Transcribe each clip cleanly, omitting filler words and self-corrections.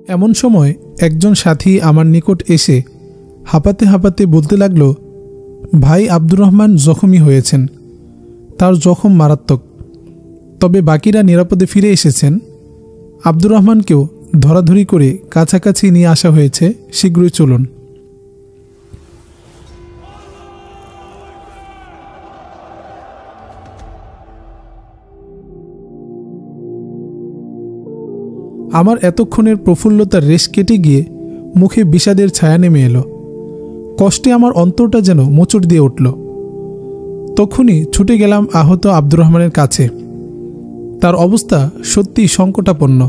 এমন সময় একজন সাথী আমার নিকট এসে হাঁপাতে হাঁপাতে বলতে লাগল, ভাই আব্দুর রহমান জখমি হয়েছেন, তার জখম মারাত্মক, তবে বাকিরা নিরাপদে ফিরে এসেছেন। আব্দুর রহমানকেও ধরাধরি করে কাছাকাছি নিয়ে আসা হয়েছে, শীঘ্রই চলুন। আমার এতক্ষণের প্রফুল্লতার রেশ কেটে গিয়ে মুখে বিষাদের ছায়া নেমে এলো। কষ্টে আমার অন্তরটা যেন মোচড় দিয়ে উঠল। তখনই ছুটে গেলাম আহত আব্দুর রহমানের কাছে। তার অবস্থা সত্যিই সংকটাপন্ন।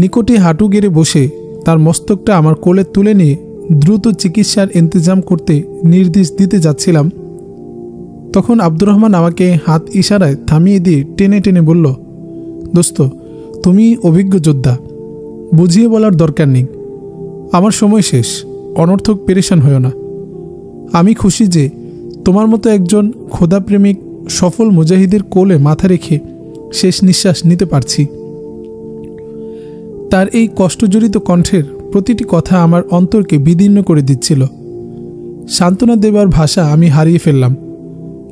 নিকটে হাঁটু গেড়ে বসে তার মস্তকটা আমার কোলে তুলে নিয়ে দ্রুত চিকিৎসার ইন্তজাম করতে নির্দেশ দিতে যাচ্ছিলাম, তখন আব্দুর রহমান আমাকে হাত ইশারায় থামিয়ে দিয়ে টেনে টেনে বলল, দোস্ত, তুমি অভিজ্ঞ যোদ্ধা, বুঝিয়ে বলার দরকার নেই, আমার সময় শেষ, অনর্থক পেরেশান হও না। আমি খুশি যে তোমার মতো একজন খোদাপ্রেমিক সফল মুজাহিদের কোলে মাথা রেখে শেষ নিঃশ্বাস নিতে পারছি। তার এই কষ্টজড়িত কণ্ঠের প্রতিটি কথা আমার অন্তরকে বিদীর্ণ করে দিচ্ছিল। সান্ত্বনা দেবার ভাষা আমি হারিয়ে ফেললাম।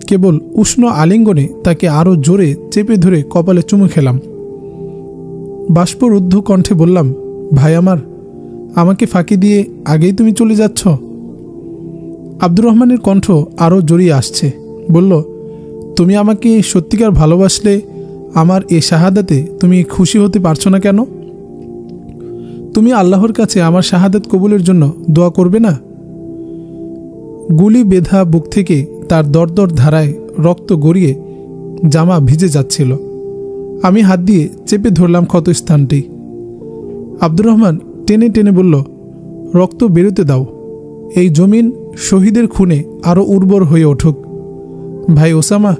কেবল উষ্ণ আলিঙ্গনে তাকে আরও জোরে চেপে ধরে কপালে চুমু খেলাম। বাষ্পরুদ্ধ কণ্ঠে বললাম, ভাই আমার, আমাকে ফাঁকি দিয়ে আগেই তুমি চলে যাচ্ছ? আব্দুর রহমানের কণ্ঠ আরও জড়িয়ে আসছে। বলল, তুমি আমাকে সত্যিকার ভালোবাসলে আমার এ শাহাদাতে তুমি খুশি হতে পারছো না কেন? তুমি আল্লাহর কাছে আমার শাহাদাত কবুলের জন্য দোয়া করবে না? গুলি বেধা বুক থেকে তার দরদর ধারায় রক্ত গড়িয়ে জামা ভিজে যাচ্ছিল। আমি হাত দিয়ে চেপে ধরলাম ক্ষতস্থানটি। আব্দুর রহমান টেনে টেনে বলল, রক্ত বেরোতে দাও, এই জমিন শহীদের খুনে আরও উর্বর হয়ে উঠুক। ভাই ওসামা,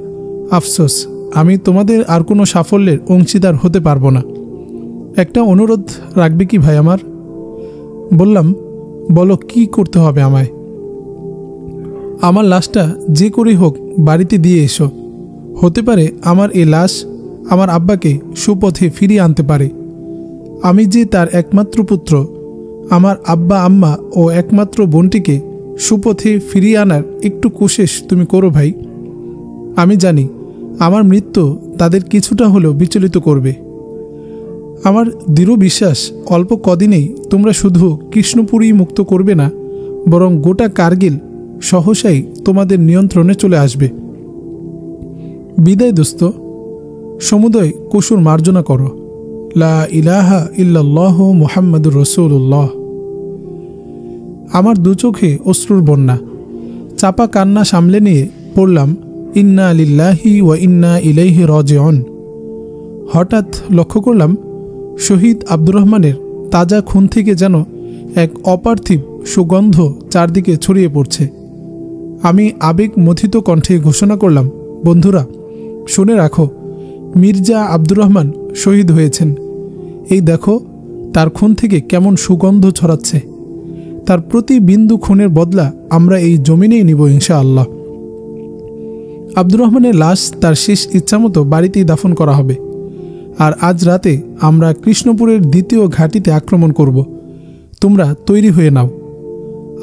আফসোস, আমি তোমাদের আর কোনো সাফল্যের অংশীদার হতে পারবো না। একটা অনুরোধ রাখবে কি ভাই আমার? বললাম, বলো কি করতে হবে আমায়? আমার লাশটা যে করেই হোক বাড়িতে দিয়ে এসো। হতে পারে আমার এই লাশ আমার আব্বাকে সুপথে ফিরিয়ে আনতে পারে। আমি যে তার একমাত্র পুত্র, আমার আব্বা আম্মা ও একমাত্র বোনটিকে সুপথে ফিরিয়ে আনার একটু কোশিশ তুমি করো ভাই। আমি জানি আমার মৃত্যু তাদের কিছুটা হলেও বিচলিত করবে। আমার দৃঢ় বিশ্বাস অল্প কদিনেই তোমরা শুধু কৃষ্ণপুরী মুক্ত করবে না, বরং গোটা কার্গিল সহসাই তোমাদের নিয়ন্ত্রণে চলে আসবে। বিদায় দোস্ত, সমুদয় কসুর মার্জনা করো। লা ইলাহা ইল্লাল্লাহু মুহাম্মাদুর রাসূলুল্লাহ। আমার দু চোখে অশ্রুর বন্যা। চাপা কান্না সামলে নিয়ে পড়লাম, ইন্না লিল্লাহি ওয়া ইন্না ইলাইহি রাজিউন। হঠাৎ লক্ষ্য করলাম শহীদ আব্দুর রহমানের তাজা খুন থেকে যেন এক অপার্থিব সুগন্ধ চারদিকে ছড়িয়ে পড়ছে। আমি আবেগ মথিত কণ্ঠে ঘোষণা করলাম, বন্ধুরা শুনে রাখো, মির্জা আব্দুর রহমান শহীদ হয়েছেন। এই দেখো তার খুন থেকে কেমন সুগন্ধ ছড়াচ্ছে। তার প্রতি বিন্দু খুনের বদলা আমরা এই জমিনেই নিব ইনশাআল্লাহ। আব্দুর রহমানের লাশ তার শেষ ইচ্ছামতো বাড়িতেই দাফন করা হবে। আর আজ রাতে আমরা কৃষ্ণপুরের দ্বিতীয় ঘাঁটিতে আক্রমণ করব। তোমরা তৈরি হয়ে নাও।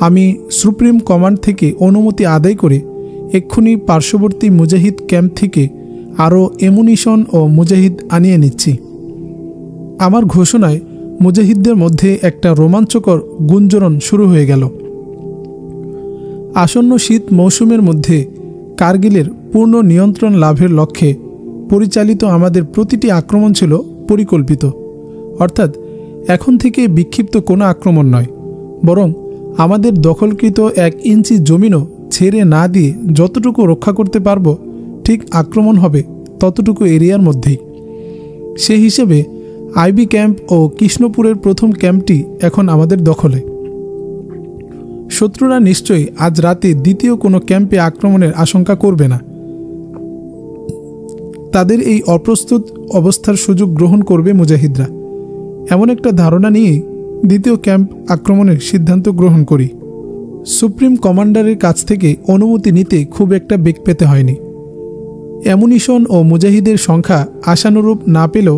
আমি সুপ্রিম কমান্ড থেকে অনুমতি আদায় করে এক্ষুনি পার্শ্ববর্তী মুজাহিদ ক্যাম্প থেকে আরও এমুনিশন ও মুজাহিদ আনিয়ে নিচ্ছি। আমার ঘোষণায় মুজাহিদদের মধ্যে একটা রোমাঞ্চকর গুঞ্জরণ শুরু হয়ে গেল। আসন্ন শীত মৌসুমের মধ্যে কার্গিলের পূর্ণ নিয়ন্ত্রণ লাভের লক্ষ্যে পরিচালিত আমাদের প্রতিটি আক্রমণ ছিল পরিকল্পিত। অর্থাৎ এখন থেকে বিক্ষিপ্ত কোনো আক্রমণ নয়, বরং আমাদের দখলকৃত 1 ইঞ্চি জমিনও ছেড়ে না দিয়ে যতটুকু রক্ষা করতে পারব, ঠিক আক্রমণ হবে ততটুকু এরিয়ার মধ্যেই। সে হিসেবে আইবি ক্যাম্প ও কৃষ্ণপুরের প্রথম ক্যাম্পটি এখন আমাদের দখলে। শত্রুরা নিশ্চয়ই আজ রাতে দ্বিতীয় কোনো ক্যাম্পে আক্রমণের আশঙ্কা করবে না। তাদের এই অপ্রস্তুত অবস্থার সুযোগ গ্রহণ করবে মুজাহিদরা। এমন একটা ধারণা নিয়ে দ্বিতীয় ক্যাম্প আক্রমণের সিদ্ধান্ত গ্রহণ করি। সুপ্রিম কমান্ডারের কাছ থেকে অনুমতি নিতে খুব একটা বেগ পেতে হয়নি। অ্যামুনিশন ও মুজাহিদের সংখ্যা আশানুরূপ না পেলেও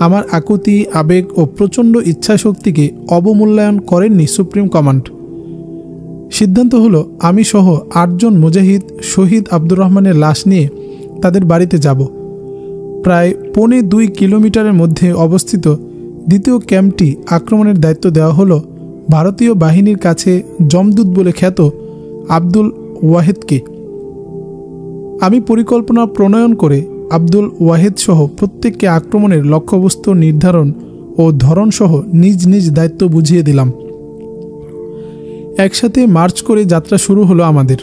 আমার আকুতি, আবেগ ও প্রচণ্ড ইচ্ছাশক্তিকে অবমূল্যায়ন করেননি সুপ্রিম কমান্ড। সিদ্ধান্ত হলো আমি সহ 8 জন মুজাহিদ শহীদ আব্দুর রহমানের লাশ নিয়ে তাদের বাড়িতে যাব। প্রায় 1.25 কিলোমিটারের মধ্যে অবস্থিত দ্বিতীয় ক্যাম্পটি আক্রমণের দায়িত্ব দেওয়া হলো ভারতীয় বাহিনীর কাছে যমদূত বলে খ্যাত আব্দুল ওয়াহেদকে। আমি পরিকল্পনা প্রণয়ন করে আব্দুল ওয়াহেদ সহ প্রত্যেককে আক্রমণের লক্ষ্যবস্তু নির্ধারণ ও ধরনসহ নিজ নিজ দায়িত্ব বুঝিয়ে দিলাম। একসাথে মার্চ করে যাত্রা শুরু হলো আমাদের।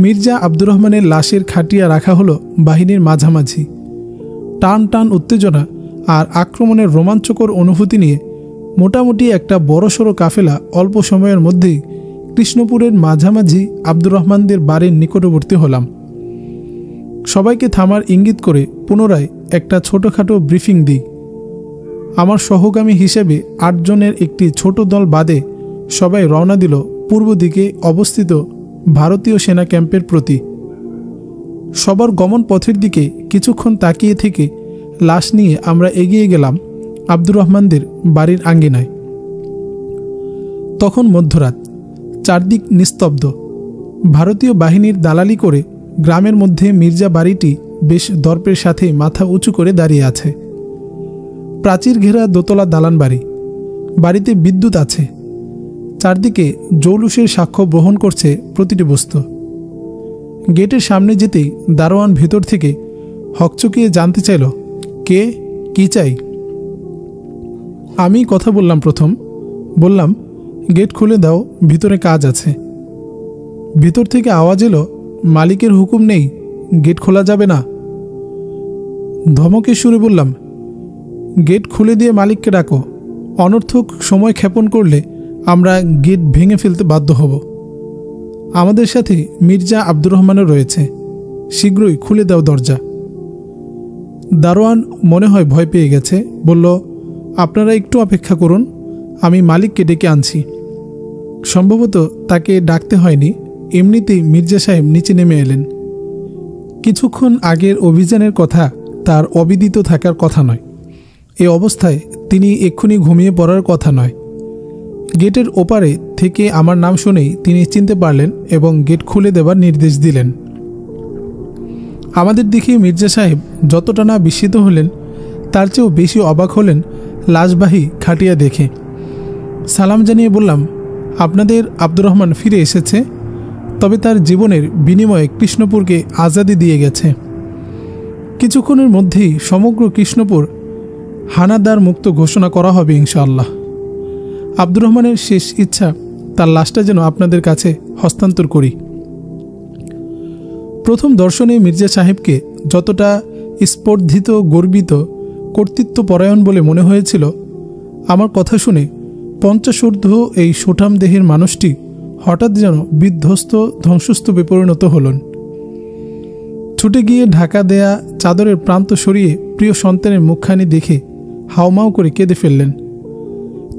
মির্জা আব্দুর রহমানের লাশের খাটিয়া রাখা হলো বাহিনীর মাঝামাঝি। টান টান উত্তেজনা আর আক্রমণের রোমাঞ্চকর অনুভূতি নিয়ে মোটামুটি একটা বড়সড় কাফেলা অল্প সময়ের মধ্যেই কৃষ্ণপুরের মাঝামাঝি আব্দুর রহমানদের বাড়ির নিকটবর্তী হলাম। সবাইকে থামার ইঙ্গিত করে পুনরায় একটা ছোটোখাটো ব্রিফিং দিই। আমার সহগামী হিসেবে 8 জনের একটি ছোট দল বাদে সবাই রওনা দিল পূর্ব দিকে অবস্থিত ভারতীয় সেনা ক্যাম্পের প্রতি। সবার গমন পথের দিকে কিছুক্ষণ তাকিয়ে থেকে লাশ নিয়ে আমরা এগিয়ে গেলাম আব্দুর রহমানদের বাড়ির আঙ্গিনায়। তখন মধ্যরাত, চারদিক নিস্তব্ধ। ভারতীয় বাহিনীর দালালি করে গ্রামের মধ্যে মির্জা বাড়িটি বেশ দর্পের সাথে মাথা উঁচু করে দাঁড়িয়ে আছে। প্রাচীর ঘেরা দোতলা দালান বাড়ি। বাড়িতে বিদ্যুৎ আছে। চারদিকে জৌলুসের সাক্ষ্য বহন করছে প্রতিটি বস্তু। গেটের সামনে যেতেই দারোয়ান ভেতর থেকে হকচকিয়ে জানতে চাইল, কে, কি চাই? আমি কথা বললাম প্রথম। বললাম, গেট খুলে দাও, ভিতরে কাজ আছে। ভিতর থেকে আওয়াজ এলো, মালিকের হুকুম নেই, গেট খোলা যাবে না। ধমকে সুরে বললাম, গেট খুলে দিয়ে মালিককে ডাকো। অনর্থক সময় ক্ষেপণ করলে আমরা গেট ভেঙে ফেলতে বাধ্য হব। আমাদের সাথে মির্জা আব্দুর রহমানও রয়েছে, শীঘ্রই খুলে দাও দরজা। দারোয়ান মনে হয় ভয় পেয়ে গেছে, বলল, আপনারা একটু অপেক্ষা করুন, আমি মালিককে ডেকে আনছি। সম্ভবত তাকে ডাকতে হয়নি, এমনিতেই মির্জা সাহেব নিচে নেমে এলেন। কিছুক্ষণ আগের অভিযানের কথা তার অবিদিত থাকার কথা নয়। এ অবস্থায় তিনি এক্ষুনি ঘুমিয়ে পড়ার কথা নয়। গেটের ওপারে থেকে আমার নাম শুনেই তিনি চিনতে পারলেন এবং গেট খুলে দেবার নির্দেশ দিলেন। আমাদের দেখে মির্জা সাহেব যতটা না বিস্মিত হলেন, তার চেয়েও বেশি অবাক হলেন লাশবাহী খাটিয়া দেখে। সালাম জানিয়ে বললাম, আপনাদের আব্দুর রহমান ফিরে এসেছে, তবে তার জীবনের বিনিময়ে কৃষ্ণপুরকে আজাদি দিয়ে গেছে। কিছুক্ষণের মধ্যেই সমগ্র কৃষ্ণপুর হানাদার মুক্ত ঘোষণা করা হবে ইনশাআল্লাহ। আব্দুর রহমানের শেষ ইচ্ছা তার লাশটা যেন আপনাদের কাছে হস্তান্তর করি। প্রথম দর্শনে মির্জা সাহেবকে যতটা স্পর্ধিত, গর্বিত, কর্তৃত্বপরায়ণ বলে মনে হয়েছিল, আমার কথা শুনে 50 ঊর্ধ্ব এই সুঠাম দেহের মানুষটি হঠাৎ যেন বিধ্বস্ত, ধ্বংসস্তূপে পরিণত হলেন। ছুটে গিয়ে ঢাকা দেয়া চাদরের প্রান্ত সরিয়ে প্রিয় সন্তানের মুখখানি দেখে হাউমাউ করে কেঁদে ফেললেন।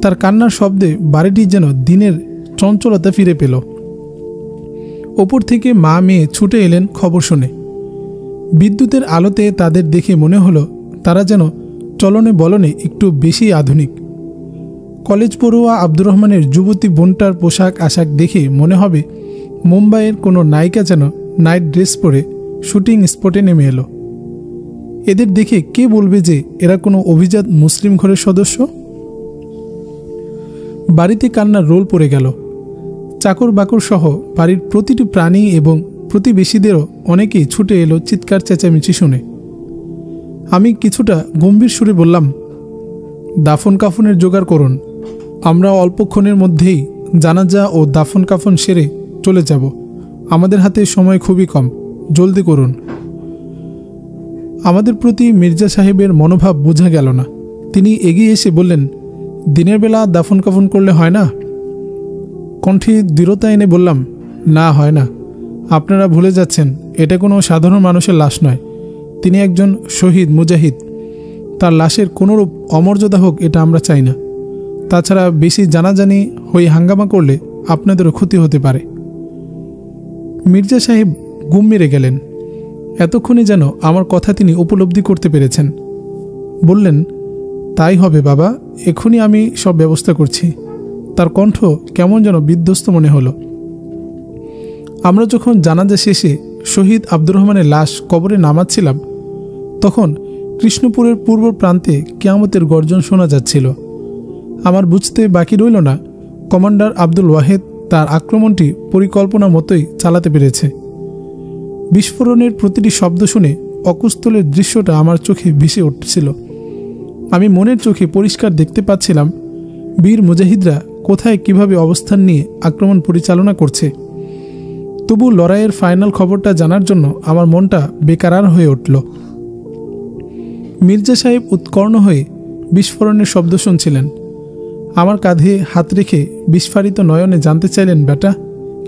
তার কান্নার শব্দে বাড়িটি যেন দিনের চঞ্চলতা ফিরে পেল। ওপর থেকে মা মেয়ে ছুটে এলেন খবর শুনে। বিদ্যুতের আলোতে তাদের দেখে মনে হলো তারা যেন চলনে বলনে একটু বেশি আধুনিক। কলেজ পড়ুয়া আব্দুর রহমানের যুবতী বোনটার পোশাক আশাক দেখে মনে হবে মুম্বাইয়ের কোনো নায়িকা যেন নাইট ড্রেস পরে শুটিং স্পটে নেমে এলো। এদের দেখে কে বলবে যে এরা কোনো অভিজাত মুসলিম ঘরের সদস্য? বাড়িতে কান্নার রোল পড়ে গেল। চাকর বাকর সহ বাড়ির প্রতিটি প্রাণী এবং প্রতিবেশীদেরও অনেকেই ছুটে এলো চিৎকার চেঁচামেচি শুনে। আমি কিছুটা গম্ভীর সুরে বললাম, দাফন কাফনের জোগাড় করুন, আমরা অল্পক্ষণের মধ্যেই জানাজা ও দাফন কাফন সেরে চলে যাব। আমাদের হাতে সময় খুবই কম, জলদি করুন। আমাদের প্রতি মির্জা সাহেবের মনোভাব বোঝা গেল না। তিনি এগিয়ে এসে বললেন, দিনের বেলা দাফন কাফন করলে হয় না? কণ্ঠে দৃঢ়তা এনে বললাম, না, হয় না। আপনারা ভুলে যাচ্ছেন, এটা কোনো সাধারণ মানুষের লাশ নয়। তিনি একজন শহীদ মুজাহিদ। তার লাশের কোনোরূপ অমর্যাদা হোক, এটা আমরা চাই না। তাছাড়া বেশি জানাজানি হয়ে হাঙ্গামা করলে আপনাদেরও ক্ষতি হতে পারে। মির্জা সাহেব গুম মেরে গেলেন। এতক্ষণে যেন আমার কথা তিনি উপলব্ধি করতে পেরেছেন। বললেন, তাই হবে বাবা, এখনই আমি সব ব্যবস্থা করছি। তার কণ্ঠ কেমন যেন বিধ্বস্ত মনে হলো। আমরা যখন জানাজা শেষে শহীদ আব্দুর রহমানের লাশ কবরে নামাচ্ছিলাম, তখন কৃষ্ণপুরের পূর্ব প্রান্তে কিয়ামতের গর্জন শোনা যাচ্ছিল। আমার বুঝতে বাকি রইল না, কমান্ডার আব্দুল ওয়াহেদ তার আক্রমণটি পরিকল্পনা মতোই চালাতে পেরেছে। বিস্ফোরণের প্রতিটি শব্দ শুনে অকুস্থলের দৃশ্যটা আমার চোখে ভেসে উঠছিল। আমি মনের চোখে পরিষ্কার দেখতে পাচ্ছিলাম বীর মুজাহিদরা কোথায় কিভাবে অবস্থান নিয়ে আক্রমণ পরিচালনা করছে। তবু লড়াইয়ের ফাইনাল খবরটা জানার জন্য আমার মনটা বেকারার হয়ে উঠল। মির্জা সাহেব উৎকর্ণ হয়ে বিস্ফোরণের শব্দ শুনছিলেন। আমার কাঁধে হাত রেখে বিস্ফারিত নয়নে জানতে চাইলেন, বেটা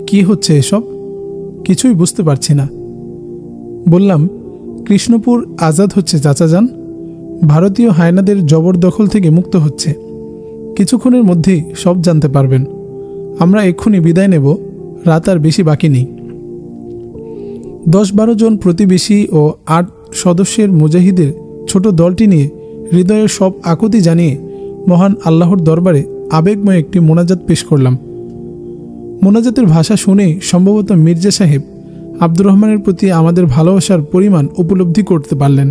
কি হচ্ছে এসব? কিছুই বুঝতে পারছি না। বললাম, কৃষ্ণপুর আজাদ হচ্ছে চাচাজান। ভারতীয় হায়নাদের জবরদখল থেকে মুক্ত হচ্ছে। কিছুক্ষণের মধ্যেই সব জানতে পারবেন। আমরা এক্ষুনি বিদায় নেব, রাত আর বেশি বাকি নেই। 10-12 জন প্রতিবেশী ও 8 সদস্যের মুজাহিদের ছোট দলটি নিয়ে হৃদয়ের সব আকুতি জানিয়ে মহান আল্লাহর দরবারে আবেগময় একটি মোনাজাত পেশ করলাম। মোনাজাতের ভাষা শুনেই সম্ভবত মির্জা সাহেব আব্দুর রহমানের প্রতি আমাদের ভালোবাসার পরিমাণ উপলব্ধি করতে পারলেন।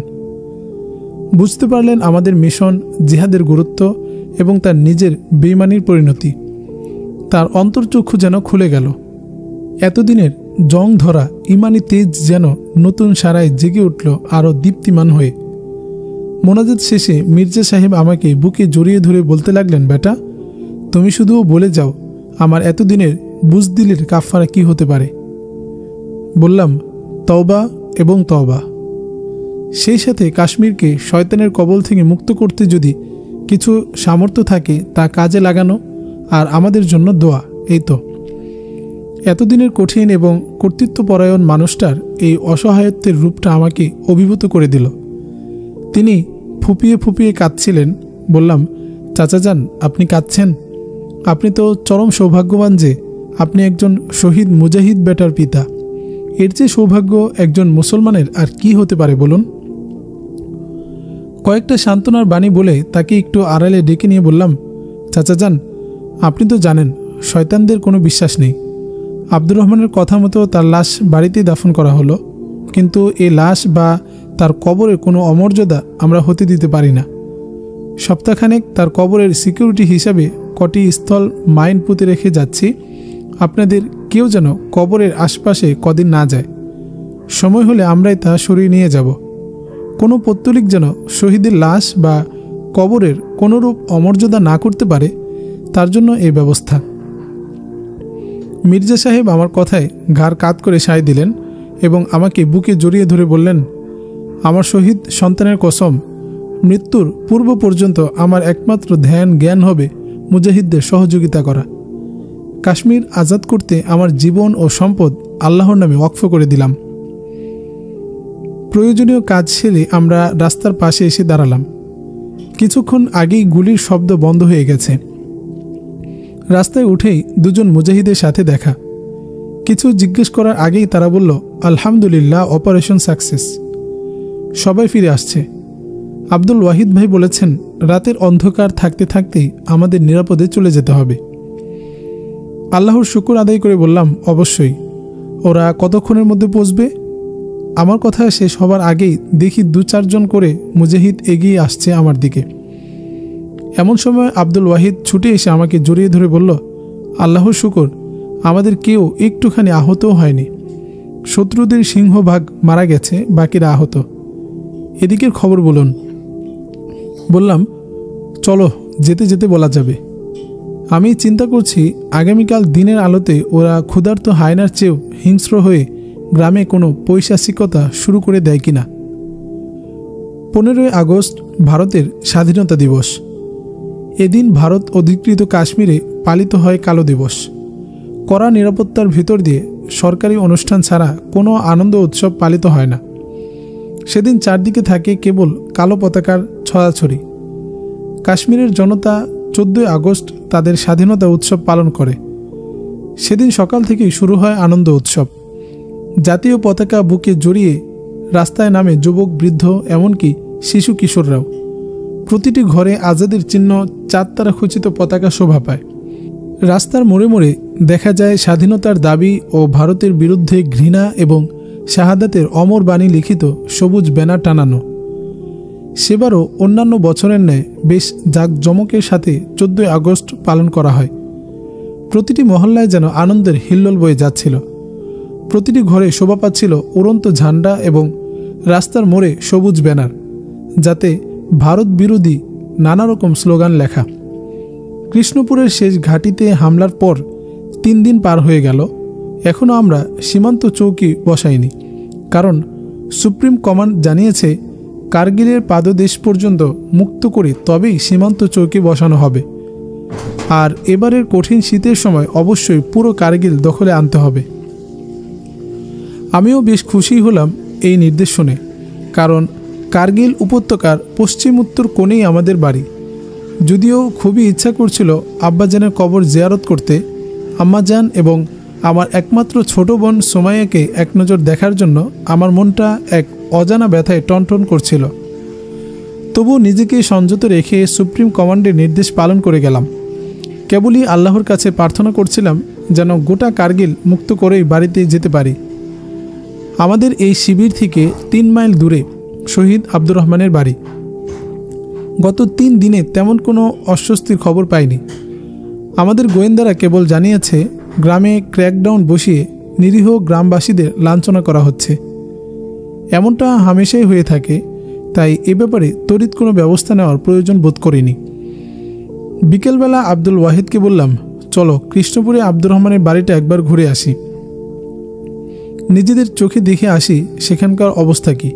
বুঝতে পারলেন আমাদের মিশন, জিহাদের গুরুত্ব এবং তার নিজের বেঈমানির পরিণতি। তার অন্তর্চক্ষু যেন খুলে গেল। এতদিনের জং ধরা ইমানি তেজ যেন নতুন সারায় জেগে উঠল আরও দীপ্তিমান হয়ে। মোনাজাত শেষে মির্জা সাহেব আমাকে বুকে জড়িয়ে ধরে বলতে লাগলেন, বেটা তুমি শুধু বলে যাও আমার এতদিনের বুজদিলের কাফারা কি হতে পারে। বললাম, তওবা এবং তওবা। সেই সাথে কাশ্মীরকে শয়তানের কবল থেকে মুক্ত করতে যদি কিছু সামর্থ্য থাকে তা কাজে লাগানো, আর আমাদের জন্য দোয়া। এই তো। এতদিনের কঠিন এবং কর্তৃত্বপরায়ণ মানুষটার এই অসহায়ত্বের রূপটা আমাকে অভিভূত করে দিল। তিনি ফুপিয়ে ফুপিয়ে কাঁদছিলেন। বললাম, চাচাজান আপনি কাঁদছেন? আপনি তো চরম সৌভাগ্যবান যে আপনি একজন শহীদ মুজাহিদ বেটার পিতা। এর চেয়ে সৌভাগ্য একজন মুসলমানের আর কি হতে পারে বলুন? কয়েকটা সান্ত্বনার বাণী বলে তাকে একটু আড়ালে ডেকে নিয়ে বললাম, চাচাজান আপনি তো জানেন শয়তানদের কোনো বিশ্বাস নেই। আব্দুর রহমানের কথা মতো তার লাশ বাড়িতেই দাফন করা হলো, কিন্তু এই লাশ বা তার কবরের কোনো অমর্যাদা আমরা হতে দিতে পারি না। সপ্তাহখানেক তার কবরের সিকিউরিটি হিসাবে কটি স্থল মাইন পুঁতে রেখে যাচ্ছি। আপনাদের কেউ যেন কবরের আশপাশে কদিন না যায়। সময় হলে আমরাই তা সরিয়ে নিয়ে যাব। কোনো পত্তলিক যেন শহীদের লাশ বা কবরের কোনোরূপ অমর্যাদা না করতে পারে, তার জন্য এই ব্যবস্থা। মির্জা সাহেব আমার কথায় ঘাড় কাত করে সায় দিলেন এবং আমাকে বুকে জড়িয়ে ধরে বললেন, আমার শহীদ সন্তানের কসম, মৃত্যুর পূর্ব পর্যন্ত আমার একমাত্র ধ্যান জ্ঞান হবে মুজাহিদদের সহযোগিতা করা। কাশ্মীর আজাদ করতে আমার জীবন ও সম্পদ আল্লাহর নামে ওয়াকফ করে দিলাম। প্রয়োজনীয় কাজ সেরে আমরা রাস্তার পাশে এসে দাঁড়ালাম। কিছুক্ষণ আগেই গুলির শব্দ বন্ধ হয়ে গেছে। রাস্তায় উঠেই দুজন মুজাহিদের সাথে দেখা। কিছু জিজ্ঞেস করার আগেই তারা বলল, আলহামদুলিল্লাহ, অপারেশন সাকসেস। সবাই ফিরে আসছে। আব্দুল ওয়াহিদ ভাই বলেছেন, রাতের অন্ধকার থাকতে থাকতেই আমাদের নিরাপদে চলে যেতে হবে। আল্লাহর শুকর আদায় করে বললাম, অবশ্যই। ওরা কতক্ষণের মধ্যে পৌঁছবে? আমার কথা শেষ হবার আগেই দেখি 2-4 জন করে মুজাহিদ এগিয়ে আসছে আমার দিকে। এমন সময় আব্দুল ওয়াহিদ ছুটে এসে আমাকে জড়িয়ে ধরে বলল, আল্লাহর শুকর, আমাদের কেউ একটুখানি আহতও হয়নি। শত্রুদের সিংহভাগ মারা গেছে, বাকিরা আহত। এদিকের খবর বলুন। বললাম, চলো, যেতে যেতে বলা যাবে। আমি চিন্তা করছি আগামীকাল দিনের আলোতে ওরা ক্ষুধার্ত হায়নার চেয়েও হিংস্র হয়ে গ্রামে কোনো পৈশাচিকতা শুরু করে দেয় কিনা। 15ই আগস্ট ভারতের স্বাধীনতা দিবস। এদিন ভারত অধিকৃত কাশ্মীরে পালিত হয় কালো দিবস। কড়া নিরাপত্তার ভিতর দিয়ে সরকারি অনুষ্ঠান ছাড়া কোনো আনন্দ উৎসব পালিত হয় না। সেদিন চারদিকে থাকে কেবল কালো পতাকার ছড়াছড়ি। কাশ্মীরের জনতা 14ই আগস্ট তাদের স্বাধীনতা উৎসব পালন করে। সেদিন সকাল থেকেই শুরু হয় আনন্দ উৎসব। জাতীয় পতাকা বুকে জড়িয়ে রাস্তায় নামে যুবক, বৃদ্ধ, এমনকি শিশু কিশোররাও। প্রতিটি ঘরে আজাদের চিহ্ন, চারতারা খচিত পতাকা শোভা পায়। রাস্তার মোড়ে মোড়ে দেখা যায় স্বাধীনতার দাবি ও ভারতের বিরুদ্ধে ঘৃণা এবং শাহাদাতের অমর বাণী লিখিত সবুজ ব্যানার টানানো। সেবারও অন্যান্য বছরের ন্যায় বেশ জাঁকজমকের সাথে 14ই আগস্ট পালন করা হয়। প্রতিটি মহল্লায় যেন আনন্দের হিল্লোল বয়ে যাচ্ছিল। প্রতিটি ঘরে শোভা পাচ্ছিল উড়ন্ত ঝান্ডা এবং রাস্তার মোড়ে সবুজ ব্যানার, যাতে ভারত বিরোধী নানা রকম স্লোগান লেখা। কৃষ্ণপুরের শেষ ঘাঁটিতে হামলার পর 3 দিন পার হয়ে গেল, এখনও আমরা সীমান্ত চৌকি বসাইনি। কারণ সুপ্রিম কমান্ড জানিয়েছে কার্গিলের পাদদেশ পর্যন্ত মুক্ত করে তবেই সীমান্ত চৌকি বসানো হবে। আর এবারের কঠিন শীতের সময় অবশ্যই পুরো কার্গিল দখলে আনতে হবে। আমিও বেশ খুশি হলাম এই নির্দেশ শুনে, কারণ কার্গিল উপত্যকার পশ্চিম উত্তর কোণেই আমাদের বাড়ি। যদিও খুবই ইচ্ছা করছিল আব্বাজানের কবর জিয়ারত করতে, আম্মাজান এবং আমার একমাত্র ছোট বোন সোমাইয়াকে এক নজর দেখার জন্য আমার মনটা এক অজানা ব্যথায় টনটন করছিল। তবু নিজেকে সংযত রেখে সুপ্রিম কমান্ডের নির্দেশ পালন করে গেলাম। কেবলই আল্লাহর কাছে প্রার্থনা করছিলাম যেন গোটা কার্গিল মুক্ত করেই বাড়িতে যেতে পারি। আমাদের এই শিবির থেকে 3 মাইল দূরে শহীদ আব্দুর রহমানের বাড়ি। গত 3 দিনে তেমন কোনো অস্বস্তির খবর পাইনি। আমাদের গোয়েন্দারা কেবল জানিয়েছে গ্রামে ক্র্যাকডাউন বসিয়ে নিরীহ গ্রামবাসীদের লাঞ্ছনা করা হচ্ছে। এমনটা হামেশাই হয়ে থাকে, তাই এ ব্যাপারে তড়িৎ কোনো ব্যবস্থা নেওয়ার প্রয়োজন বোধ করিনি। বিকেলবেলা আব্দুল ওয়াহিদকে বললাম, চলো কৃষ্ণপুরে আব্দুর রহমানের বাড়িটা একবার ঘুরে আসি, নিজেদের চোখে দেখে আসি সেখানকার অবস্থা কি।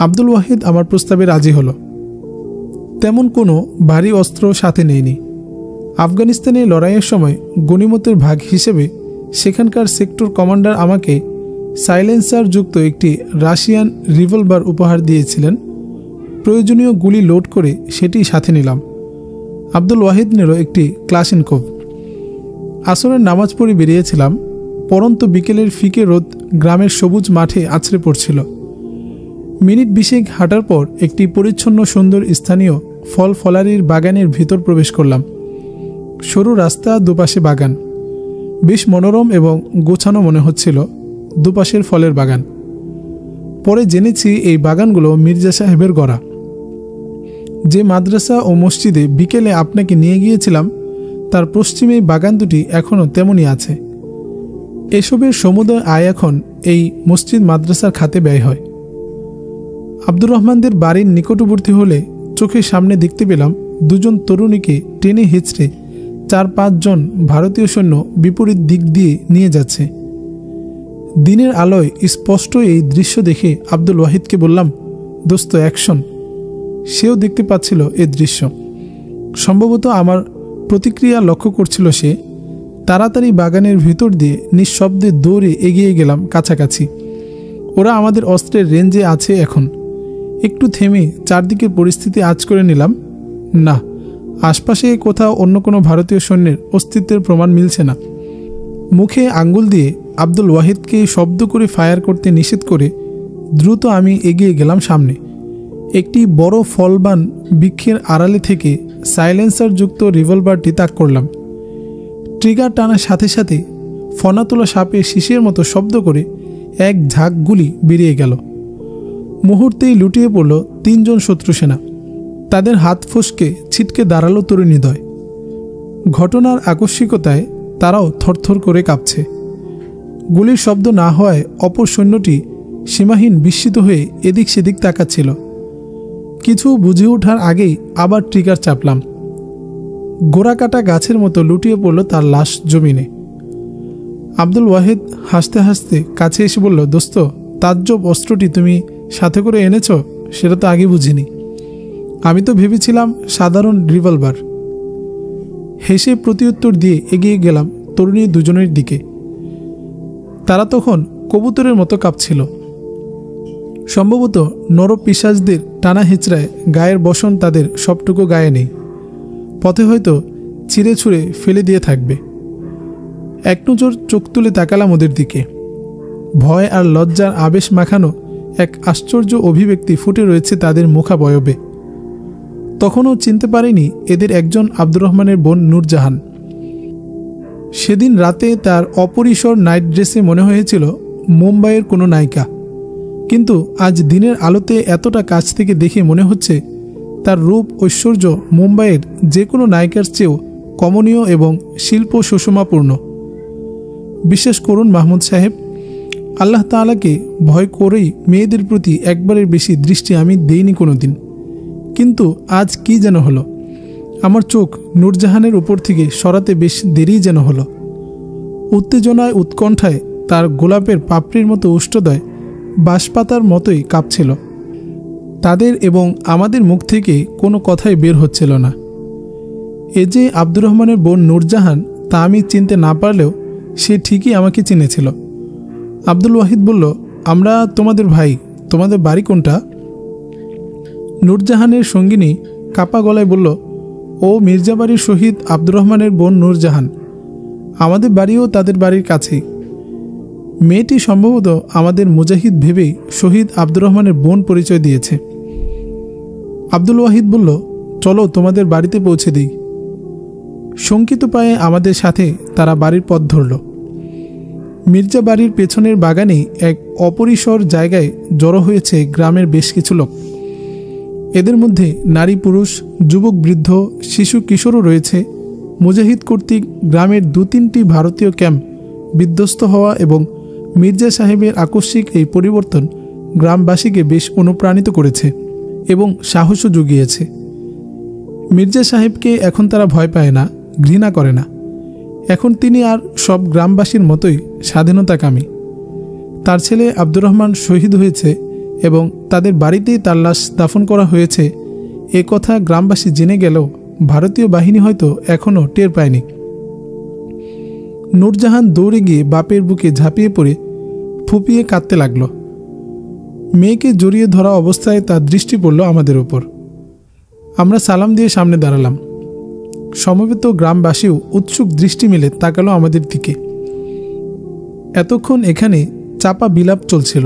আব্দুল ওয়াহিদ আমার প্রস্তাবে রাজি হলো। তেমন কোনো ভারী অস্ত্র সাথে নেইনি। আফগানিস্তানে লড়াইয়ের সময় গনিমতের ভাগ হিসেবে সেখানকার সেক্টর কমান্ডার আমাকে সাইলেন্সার যুক্ত একটি রাশিয়ান রিভলভার উপহার দিয়েছিলেন। প্রয়োজনীয় গুলি লোড করে সেটি সাথে নিলাম। আব্দুল ওয়াহিদ নিল একটি ক্লাশিনকোভ। আসরের নামাজ পড়ে বেরিয়েছিলাম। পরন্ত বিকেলের ফিকে রোদ গ্রামের সবুজ মাঠে আছড়ে পড়ছিল। মিনিট 20 হাঁটার পর একটি পরিচ্ছন্ন সুন্দর স্থানীয় ফল ফলারির বাগানের ভিতর প্রবেশ করলাম। সরু রাস্তা, দুপাশে বাগান, বেশ মনোরম এবং গোছানো মনে হচ্ছিল দুপাশের ফলের বাগান। পরে জেনেছি এই বাগানগুলো মির্জা সাহেবের গড়া। যে মাদ্রাসা ও মসজিদে বিকেলে আপনাকে নিয়ে গিয়েছিলাম তার পশ্চিমে বাগান দুটি এখনও তেমনই আছে। এসবের সমুদয় আয় এখন এই মসজিদ মাদ্রাসার খাতে ব্যয় হয়। আব্দুর রহমানদের বাড়ির নিকটবর্তী হলে চোখের সামনে দেখতে পেলাম 2 জন তরুণীকে টেনে হেঁচড়ে 4-5 জন ভারতীয় সৈন্য বিপরীত দিক দিয়ে নিয়ে যাচ্ছে। দিনের আলোয় স্পষ্ট এই দৃশ্য দেখে আব্দুল ওয়াহিদকে বললাম, দোস্ত অ্যাকশন। সেও দেখতে পাচ্ছিল এই দৃশ্য। সম্ভবত আমার প্রতিক্রিয়া লক্ষ্য করছিল সে। তাড়াতাড়ি বাগানের ভিতর দিয়ে নিঃশব্দে দৌড়ে এগিয়ে গেলাম কাছাকাছি। ওরা আমাদের অস্ত্রের রেঞ্জে আছে এখন। একটু থেমে চারদিকের পরিস্থিতি আঁচ করে নিলাম। না, আশপাশে কোথাও অন্য কোনো ভারতীয় সৈন্যের অস্তিত্বের প্রমাণ মিলছে না। মুখে আঙ্গুল দিয়ে আব্দুল ওয়াহিদকে শব্দ করে ফায়ার করতে নিষেধ করে দ্রুত আমি এগিয়ে গেলাম সামনে। একটি বড় ফলবান বৃক্ষের আড়ালে থেকে সাইলেন্সার যুক্ত রিভলভারটি তাক করলাম। ট্রিগার টানার সাথে সাথে ফনা তোলা সাপের শীষের মতো শব্দ করে এক ঝাঁক গুলি বেরিয়ে গেল। মুহূর্তেই লুটিয়ে পড়ল 3 জন শত্রু সেনা। তাদের হাত ফসকে ছিটকে দাঁড়ালো তরুণীদ্বয়। ঘটনার আকস্মিকতায় তারাও থরথর করে কাঁপছে। গুলির শব্দ না হওয়ায় অপর সৈন্যটি সীমাহীন বিস্মিত হয়ে এদিক সেদিক তাকাচ্ছিল। কিছু বুঝে ওঠার আগেই আবার ট্রিগার চাপলাম। গোড়া কাটা গাছের মতো লুটিয়ে পড়ল তার লাশ জমিনে। আব্দুল ওয়াহিদ হাসতে হাসতে কাছে এসে বলল, দোস্ত, তাজ্জব অস্ত্রটি তুমি সাথে করে এনেছ সেটা তো আগে বুঝিনি। আমি তো ভেবেছিলাম সাধারণ রিভলভার। হেসে প্রত্যুত্তর দিয়ে এগিয়ে গেলাম তরুণী 2 জনের দিকে। তারা তখন কবুতরের মতো কাঁপছিল। সম্ভবত নরপিশাচদের টানা হেঁচড়ায় গায়ের বসন তাদের সবটুকু গায়ে নেই। পথে হয়তো ছিঁড়ে ছুঁড়ে ফেলে দিয়ে থাকবে। এক নজর চোখ তুলে তাকালাম ওদের দিকে। ভয় আর লজ্জার আবেশ মাখানো এক আশ্চর্য অভিব্যক্তি ফুটে রয়েছে তাদের মুখাবয়বে। তখনও চিনতে পারিনি এদের একজন আব্দুর রহমানের বোন নূরজাহান। সেদিন রাতে তার অপরিসর নাইট ড্রেসে মনে হয়েছিল মুম্বাইয়ের কোনো নায়িকা, কিন্তু আজ দিনের আলোতে এতটা কাছ থেকে দেখে মনে হচ্ছে তার রূপ ঐশ্বর্য মুম্বাইয়ের যে কোনো নায়িকার চেয়েও কমনীয় এবং শিল্প সুষমাপূর্ণ। বিশ্বাস করুন মাহমুদ সাহেব, আল্লাহ তাআলাকে ভয় করেই মেয়েদের প্রতি একবারের বেশি দৃষ্টি আমি দেইনি কোনো দিন, কিন্তু আজ কি যেন হলো, আমার চোখ নূরজাহানের উপর থেকে সরাতে বেশ দেরি যেন হলো। উত্তেজনায় উৎকণ্ঠায় তার গোলাপের পাপড়ির মতো উষ্ঠদয় বাঁশপাতার মতোই কাঁপছিল। তাদের এবং আমাদের মুখ থেকে কোনো কথাই বের হচ্ছিল না। এ যে আব্দুর রহমানের বোন নূরজাহান তা আমি চিনতে না পারলেও সে ঠিকই আমাকে চিনেছিল। আব্দুল ওয়াহিদ বলল, আমরা তোমাদের ভাই, তোমাদের বাড়ি কোনটা? নূরজাহানের সঙ্গিনী কাপা গলায় বলল, ও মির্জাবাড়ির শহীদ আব্দুর রহমানের বোন নূরজাহান, আমাদের বাড়িও তাদের বাড়ির কাছেই। মেয়েটি সম্ভবত আমাদের মুজাহিদ ভেবেই শহীদ আব্দুর রহমানের বোন পরিচয় দিয়েছে। আব্দুল ওয়াহিদ বলল, চলো তোমাদের বাড়িতে পৌঁছে দিই। শঙ্কিত পায়ে আমাদের সাথে তারা বাড়ির পথ ধরল। মির্জা বাড়ির পেছনের বাগানে এক অপরিসর জায়গায় জড়ো হয়েছে গ্রামের বেশ কিছু লোক। এদের মধ্যে নারী পুরুষ, যুবক বৃদ্ধ, শিশু কিশোরও রয়েছে। মুজাহিদ কর্তৃক গ্রামের 2-3টি ভারতীয় ক্যাম্প বিধ্বস্ত হওয়া এবং মির্জা সাহেবের আকস্মিক এই পরিবর্তন গ্রামবাসীকে বেশ অনুপ্রাণিত করেছে এবং সাহসও জুগিয়েছে। মির্জা সাহেবকে এখন তারা ভয় পায় না, ঘৃণা করে না। এখন তিনি আর সব গ্রামবাসীর মতোই স্বাধীনতাকামী। তার ছেলে আব্দুর রহমান শহীদ হয়েছে এবং তাদের বাড়িতেই তার লাশ দাফন করা হয়েছে, এ কথা গ্রামবাসী জেনে গেলেও ভারতীয় বাহিনী হয়তো এখনও টের পায়নি। নূরজাহান দৌড়ে গিয়ে বাপের বুকে ঝাঁপিয়ে পড়ে ফুপিয়ে কাঁদতে লাগল। মেয়েকে জড়িয়ে ধরা অবস্থায় তার দৃষ্টি পড়ল আমাদের ওপর। আমরা সালাম দিয়ে সামনে দাঁড়ালাম। সমবেত গ্রামবাসীও উৎসুক দৃষ্টি মেলে তাকালো আমাদের দিকে। এতক্ষণ এখানে চাপা বিলাপ চলছিল।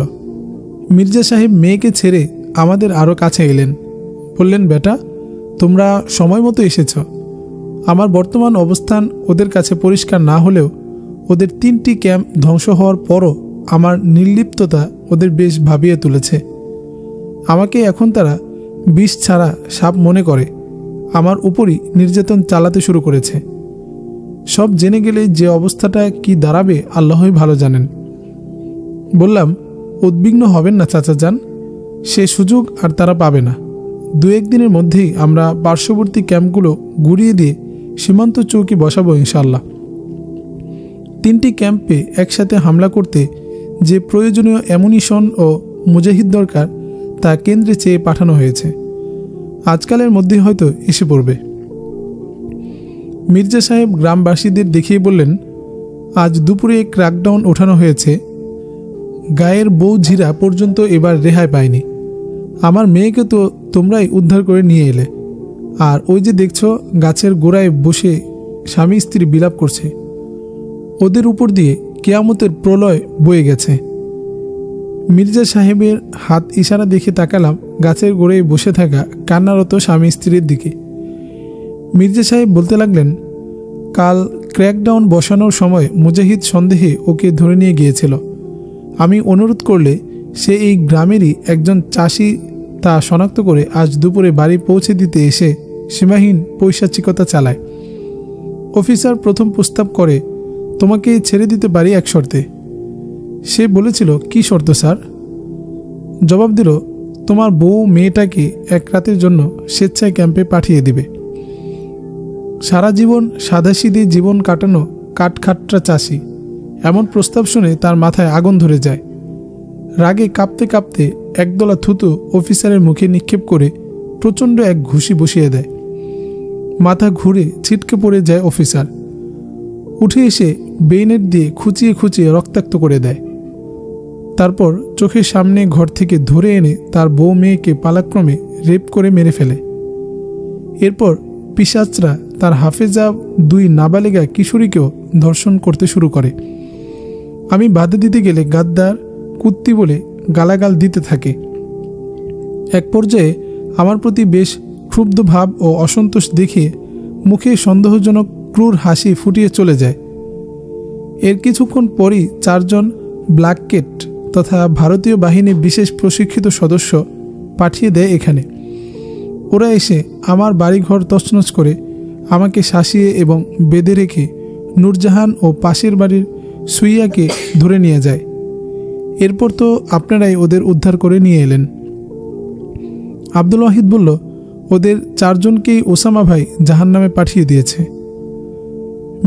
মির্জা সাহেব মেয়েকে ছেড়ে আমাদের আরও কাছে এলেন। বললেন, বেটা, তোমরা সময় মতো এসেছ। আমার বর্তমান অবস্থান ওদের কাছে পরিষ্কার না হলেও ওদের 3টি ক্যাম্প ধ্বংস হওয়ার পরও আমার নির্লিপ্ততা ওদের বেশ ভাবিয়ে তুলেছে। আমাকে এখন তারা বিষ ছাড়া সাপ মনে করে আমার উপরই নির্যাতন চালাতে শুরু করেছে। সব জেনে গেলে যে অবস্থাটা কি দাঁড়াবে আল্লাহই ভালো জানেন। বললাম, উদ্বিগ্ন হবেন না চাচা যান, সে সুযোগ আর তারা পাবে না। 2-1 দিনের মধ্যেই আমরা পার্শ্ববর্তী ক্যাম্পগুলো গুড়িয়ে দিয়ে সীমান্ত চৌকি বসাবো ইনশাল্লাহ। 3টি ক্যাম্পে একসাথে হামলা করতে যে প্রয়োজনীয় অ্যামুনিশন ও মুজাহিদ দরকার তা কেন্দ্রে চেয়ে পাঠানো হয়েছে। আজকালের মধ্যে হয়তো এসে পড়বে। মির্জা সাহেব গ্রামবাসীদের দেখিয়ে বললেন, আজ দুপুরে ক্র্যাকডাউন ওঠানো হয়েছে। গায়ের বউ ঝিরা পর্যন্ত এবার রেহাই পায়নি। আমার মেয়েকে তো তোমরাই উদ্ধার করে নিয়ে এলে, আর ওই যে দেখছ গাছের গোড়ায় বসে স্বামী স্ত্রী বিলাপ করছে। ওদের উপর দিয়ে কেয়ামতের প্রলয় বয়ে গেছে। মির্জা সাহেবের হাত ইশারা দেখে তাকালাম গাছের গোড়ায় বসে থাকা কান্নারত স্বামী স্ত্রীর দিকে। মির্জা সাহেব বলতে লাগলেন, কাল ক্র্যাকডাউন বসানোর সময় মুজাহিদ সন্দেহে ওকে ধরে নিয়ে গিয়েছিল। আমি অনুরোধ করলে সে এই গ্রামেরই একজন চাষি তা শনাক্ত করে আজ দুপুরে বাড়ি পৌঁছে দিতে এসে সীমাহীন পৈশাচিকতা চালায়। অফিসার প্রথম প্রস্তাব করে, তোমাকে ছেড়ে দিতে পারি এক শর্তে। সে বলেছিল, কি শর্ত স্যার? জবাব দিল, তোমার বউ মেয়েটাকে এক রাতের জন্য স্বেচ্ছায় ক্যাম্পে পাঠিয়ে দিবে। সারা জীবন সাদাসিধে জীবন কাটানো কাঠখাট্টা চাষি, এমন প্রস্তাব শুনে তার মাথায় আগুন ধরে যায়। রাগে কাঁপতে কাঁপতে একদলা থুতু অফিসারের মুখে নিক্ষেপ করে প্রচণ্ড এক ঘুষি বসিয়ে দেয়। মাথা ঘুরে ছিটকে পড়ে যায় অফিসার। উঠে এসে বেইনেট দিয়ে খুঁচিয়ে খুঁচিয়ে রক্তাক্ত করে দেয়। তারপর চোখের সামনে ঘর থেকে ধরে এনে তার বউ মেয়েকে পালাক্রমে রেপ করে মেরে ফেলে। এরপর পিশাচরা তার হাফেজা 2 নাবালিকা কিশোরীকেও ধর্ষণ করতে শুরু করে। আমি বাধা দিতে গেলে গাদ্দার, কুত্তি বলে গালাগাল দিতে থাকে। এক পর্যায়ে আমার প্রতি বেশ ক্ষুব্ধ ভাব ও অসন্তোষ দেখে মুখে সন্দেহজনক ক্রূর হাসি ফুটিয়ে চলে যায়। এর কিছুক্ষণ পরই 4 জন ব্ল্যাককেট তথা ভারতীয় বাহিনীর বিশেষ প্রশিক্ষিত সদস্য পাঠিয়ে দেয় এখানে। ওরা এসে আমার বাড়িঘর তছনছ করে আমাকে শাসিয়ে এবং বেঁধে রেখে নূরজাহান ও পাশের বাড়ির সুইয়াকে ধরে নিয়ে যায়। এরপর তো আপনারাই ওদের উদ্ধার করে নিয়ে এলেন। আব্দুল ওয়াহিদ বলল, ওদের 4 জনকেই ওসামা ভাই জাহান্নামে পাঠিয়ে দিয়েছে।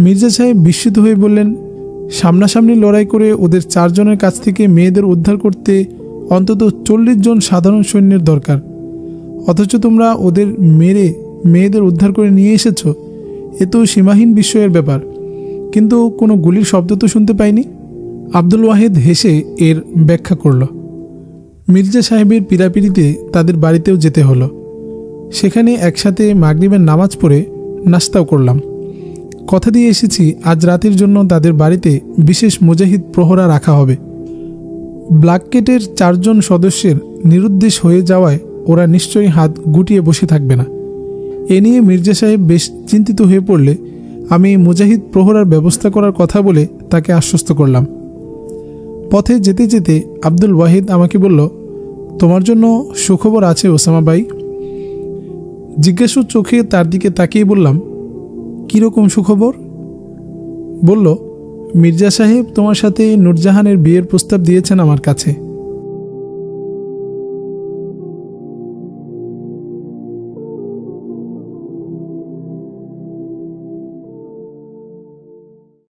মির্জা সাহেব বিস্মিত হয়ে বললেন, সামনাসামনি লড়াই করে ওদের 4 জনের কাছ থেকে মেয়েদের উদ্ধার করতে অন্তত 40 জন সাধারণ সৈন্যের দরকার, অথচ তোমরা ওদের মেরে মেয়েদের উদ্ধার করে নিয়ে এসেছ। এ তো সীমাহীন বিস্ময়ের ব্যাপার, কিন্তু কোনো গুলির শব্দ তো শুনতে পাইনি। আব্দুল ওয়াহিদ হেসে এর ব্যাখ্যা করল। মির্জা সাহেবের পীড়াপিড়িতে তাদের বাড়িতেও যেতে হলো। সেখানে একসাথে মাগরিবের নামাজ পড়ে নাস্তাও করলাম। কথা দিয়ে এসেছি আজ রাতের জন্য তাদের বাড়িতে বিশেষ মুজাহিদ প্রহরা রাখা হবে। ব্ল্যাককেটের 4 জন সদস্যের নিরুদ্দেশ হয়ে যাওয়ায় ওরা নিশ্চয়ই হাত গুটিয়ে বসে থাকবে না। এ নিয়ে মির্জা সাহেব বেশ চিন্তিত হয়ে পড়লে আমি মুজাহিদ প্রহরার ব্যবস্থা করার কথা বলে তাকে আশ্বস্ত করলাম। পথে যেতে যেতে আব্দুল ওয়াহিদ আমাকে বলল, তোমার জন্য সুখবর আছে ওসামা ভাই। জিজ্ঞাসু চোখে তার দিকে তাকিয়ে বললাম, কীরকম সুখবর? বলল, মির্জা সাহেব তোমার সাথে নূরজাহানের বিয়ের প্রস্তাব দিয়েছেন আমার কাছে।